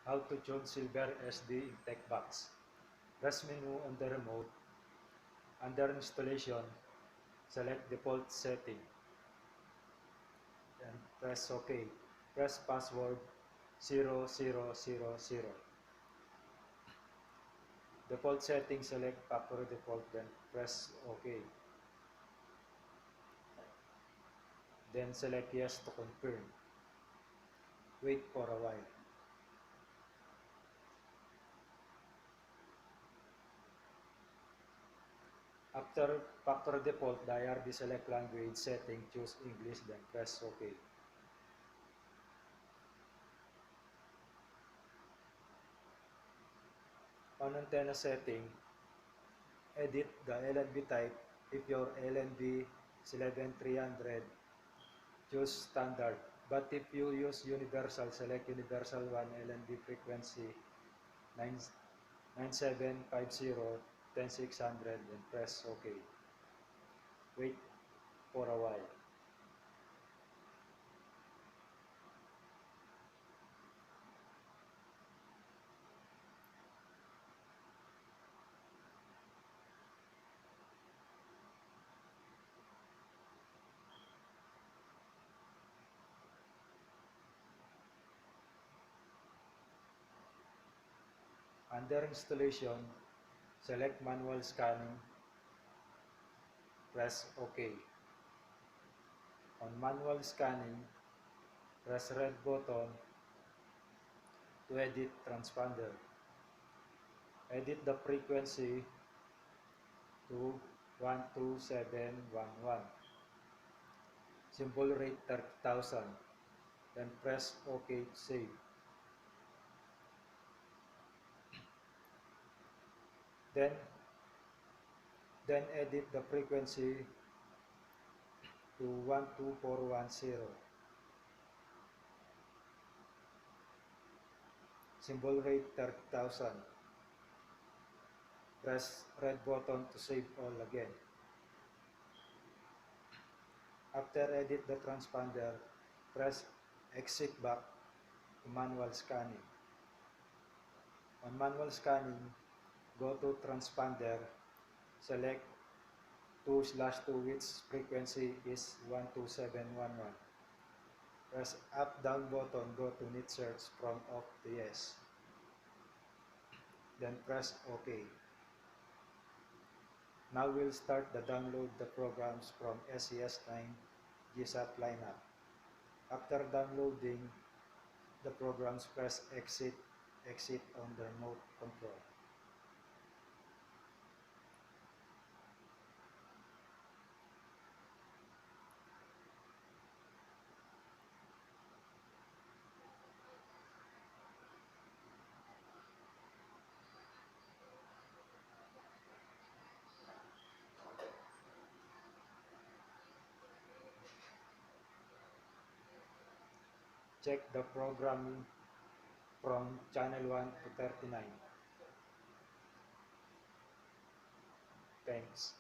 How to tune Silver SD in TechBox. Press menu on the remote. Under installation, select default setting and press OK. Press password 0000. Default setting, select factory default, then press OK. Then select yes to confirm. Wait for a while. After factory default, the IRB select language setting, choose English, then press OK. On antenna setting, edit the LNB type. If your LNB is 11300, choose standard. But if you use universal, select universal 1 LNB frequency 9750 10600 and press OK. Wait for a while. Under installation, select manual scanning, press OK. On manual scanning, press red button to edit transponder. Edit the frequency to 12711. Symbol rate 30,000. Then press OK to save. Then edit the frequency to 12410. Symbol rate 30,000. Press red button to save all again. After edit the transponder, press exit back to manual scanning. On manual scanning, go to transponder, select 2/2 which frequency is 12711. Press up down button, go to need search from off to yes. Then press OK. Now we'll start the download the programs from SES9 GSAT lineup. After downloading the programs, press exit on the remote control. Check the programming from channel 1 to 39. Thanks.